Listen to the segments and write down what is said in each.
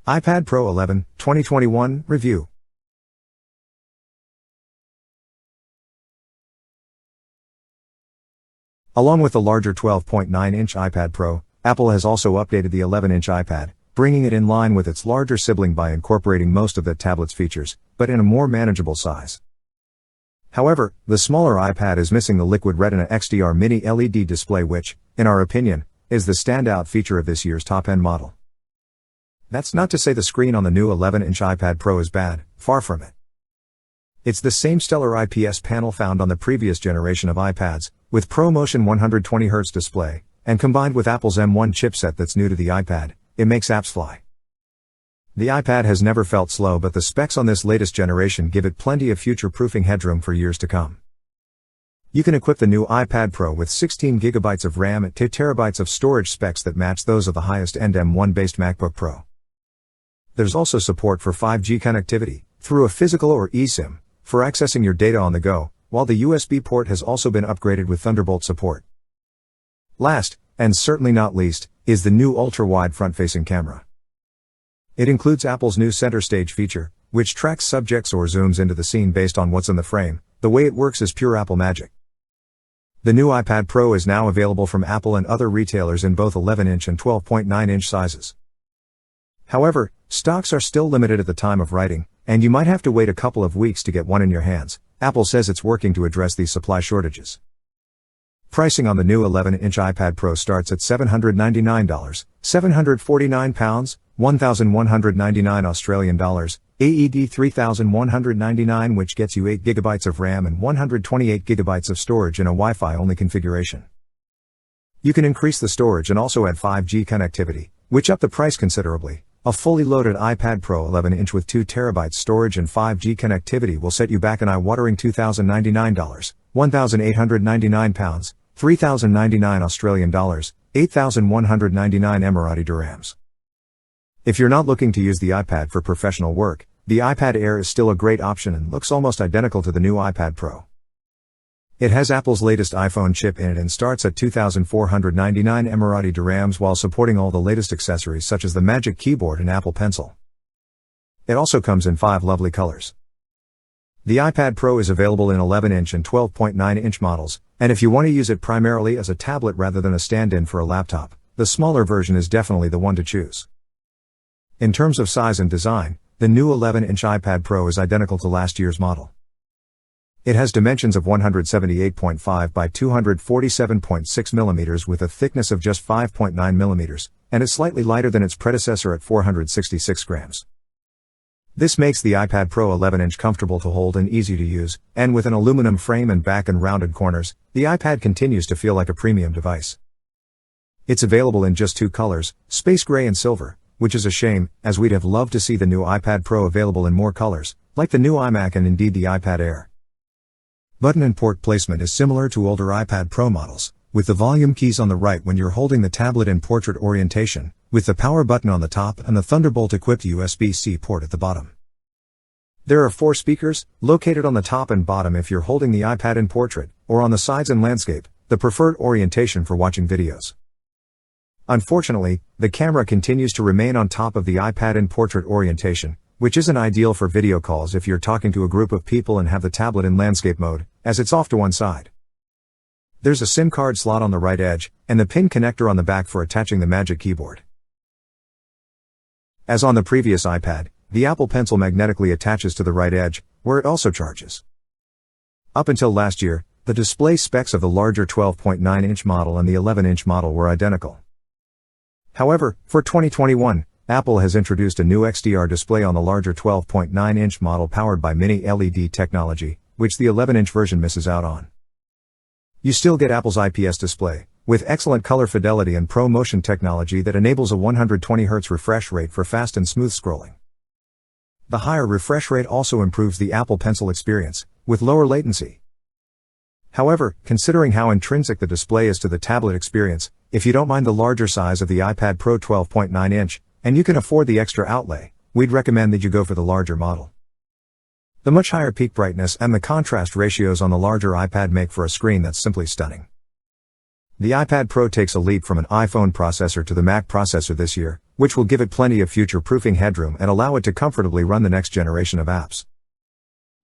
iPad Pro 11, 2021, Review. Along with the larger 12.9-inch iPad Pro, Apple has also updated the 11-inch iPad, bringing it in line with its larger sibling by incorporating most of the tablet's features, but in a more manageable size. However, the smaller iPad is missing the Liquid Retina XDR Mini LED display which, in our opinion, is the standout feature of this year's top-end model. That's not to say the screen on the new 11-inch iPad Pro is bad, far from it. It's the same stellar IPS panel found on the previous generation of iPads, with ProMotion 120Hz display, and combined with Apple's M1 chipset that's new to the iPad, it makes apps fly. The iPad has never felt slow, but the specs on this latest generation give it plenty of future-proofing headroom for years to come. You can equip the new iPad Pro with 16GB of RAM and 2TB of storage, specs that match those of the highest-end M1-based MacBook Pro. There's also support for 5G connectivity, through a physical or eSIM, for accessing your data on the go, while the USB port has also been upgraded with Thunderbolt support. Last, and certainly not least, is the new ultra-wide front-facing camera. It includes Apple's new Center Stage feature, which tracks subjects or zooms into the scene based on what's in the frame. The way it works is pure Apple magic. The new iPad Pro is now available from Apple and other retailers in both 11-inch and 12.9-inch sizes. However, stocks are still limited at the time of writing, and you might have to wait a couple of weeks to get one in your hands. Apple says it's working to address these supply shortages. Pricing on the new 11-inch iPad Pro starts at $799, £749, £1,199 Australian dollars, AED $3,199, which gets you 8GB of RAM and 128GB of storage in a Wi-Fi only configuration. You can increase the storage and also add 5G connectivity, which up the price considerably. A fully loaded iPad Pro 11-inch with 2TB storage and 5G connectivity will set you back an eye-watering $2,099, £1,899, $3,099 Australian dollars, 8,199 Emirati dirhams. If you're not looking to use the iPad for professional work, the iPad Air is still a great option and looks almost identical to the new iPad Pro. It has Apple's latest iPhone chip in it and starts at 2,499 Emirati dirhams while supporting all the latest accessories such as the Magic Keyboard and Apple Pencil. It also comes in 5 lovely colors. The iPad Pro is available in 11-inch and 12.9-inch models, and if you want to use it primarily as a tablet rather than a stand-in for a laptop, the smaller version is definitely the one to choose. In terms of size and design, the new 11-inch iPad Pro is identical to last year's model. It has dimensions of 178.5 by 247.6 mm with a thickness of just 5.9 mm, and is slightly lighter than its predecessor at 466 grams. This makes the iPad Pro 11-inch comfortable to hold and easy to use, and with an aluminum frame and back and rounded corners, the iPad continues to feel like a premium device. It's available in just 2 colors, space gray and silver, which is a shame, as we'd have loved to see the new iPad Pro available in more colors, like the new iMac and indeed the iPad Air. Button and port placement is similar to older iPad Pro models, with the volume keys on the right when you're holding the tablet in portrait orientation, with the power button on the top and the Thunderbolt-equipped USB-C port at the bottom. There are 4 speakers, located on the top and bottom if you're holding the iPad in portrait, or on the sides in landscape, the preferred orientation for watching videos. Unfortunately, the camera continues to remain on top of the iPad in portrait orientation, which isn't ideal for video calls if you're talking to a group of people and have the tablet in landscape mode, as it's off to one side. There's a SIM card slot on the right edge, and the pin connector on the back for attaching the Magic Keyboard. As on the previous iPad, the Apple Pencil magnetically attaches to the right edge, where it also charges. Up until last year, the display specs of the larger 12.9-inch model and the 11-inch model were identical. However, for 2021, Apple has introduced a new XDR display on the larger 12.9-inch model powered by Mini LED technology, which the 11-inch version misses out on. You still get Apple's IPS display, with excellent color fidelity and ProMotion technology that enables a 120Hz refresh rate for fast and smooth scrolling. The higher refresh rate also improves the Apple Pencil experience, with lower latency. However, considering how intrinsic the display is to the tablet experience, if you don't mind the larger size of the iPad Pro 12.9-inch, and you can afford the extra outlay, we'd recommend that you go for the larger model. The much higher peak brightness and the contrast ratios on the larger iPad make for a screen that's simply stunning. The iPad Pro takes a leap from an iPhone processor to the Mac processor this year, which will give it plenty of future-proofing headroom and allow it to comfortably run the next generation of apps.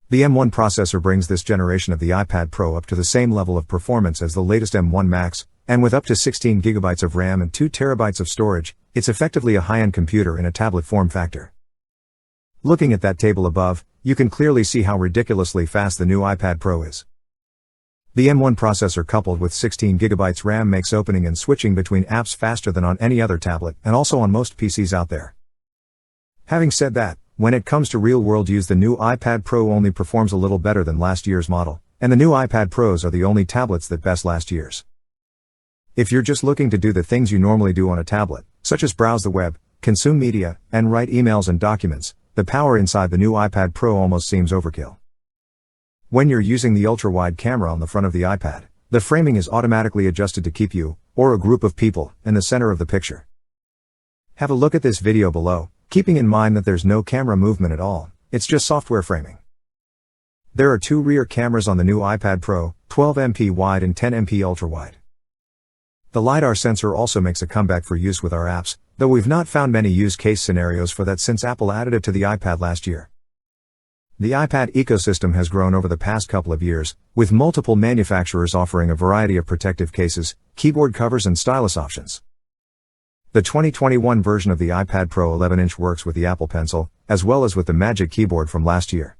The M1 processor brings this generation of the iPad Pro up to the same level of performance as the latest M1 Max, and with up to 16 GB of RAM and 2 TB of storage, it's effectively a high-end computer in a tablet form factor. Looking at that table above, you can clearly see how ridiculously fast the new iPad Pro is. The M1 processor coupled with 16 GB RAM makes opening and switching between apps faster than on any other tablet and also on most PCs out there. Having said that, when it comes to real-world use, the new iPad Pro only performs a little better than last year's model, and the new iPad Pros are the only tablets that best last year's. If you're just looking to do the things you normally do on a tablet, such as browse the web, consume media, and write emails and documents, the power inside the new iPad Pro almost seems overkill. When you're using the ultra-wide camera on the front of the iPad, the framing is automatically adjusted to keep you, or a group of people, in the center of the picture. Have a look at this video below, keeping in mind that there's no camera movement at all, it's just software framing. There are 2 rear cameras on the new iPad Pro, 12MP wide and 10MP ultra-wide. The LiDAR sensor also makes a comeback for use with our apps, though we've not found many use case scenarios for that since Apple added it to the iPad last year. The iPad ecosystem has grown over the past couple of years, with multiple manufacturers offering a variety of protective cases, keyboard covers and stylus options. The 2021 version of the iPad Pro 11-inch works with the Apple Pencil, as well as with the Magic Keyboard from last year.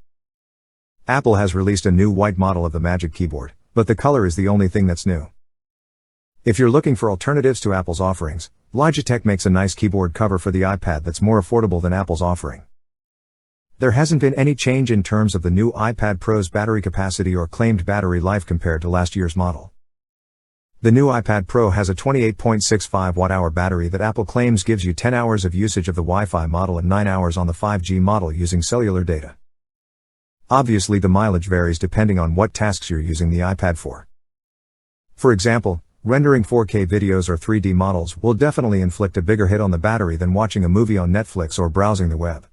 Apple has released a new white model of the Magic Keyboard, but the color is the only thing that's new. If you're looking for alternatives to Apple's offerings, Logitech makes a nice keyboard cover for the iPad that's more affordable than Apple's offering. There hasn't been any change in terms of the new iPad Pro's battery capacity or claimed battery life compared to last year's model. The new iPad Pro has a 28.65 watt-hour battery that Apple claims gives you 10 hours of usage of the Wi-Fi model and 9 hours on the 5G model using cellular data. Obviously, the mileage varies depending on what tasks you're using the iPad for. For example, rendering 4K videos or 3D models will definitely inflict a bigger hit on the battery than watching a movie on Netflix or browsing the web.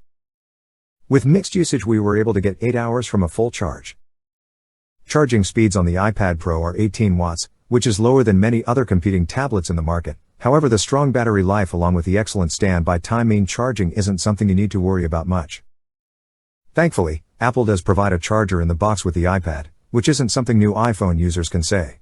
With mixed usage, we were able to get 8 hours from a full charge. Charging speeds on the iPad Pro are 18 watts, which is lower than many other competing tablets in the market. However, the strong battery life along with the excellent standby time mean charging isn't something you need to worry about much. Thankfully, Apple does provide a charger in the box with the iPad, which isn't something new iPhone users can say.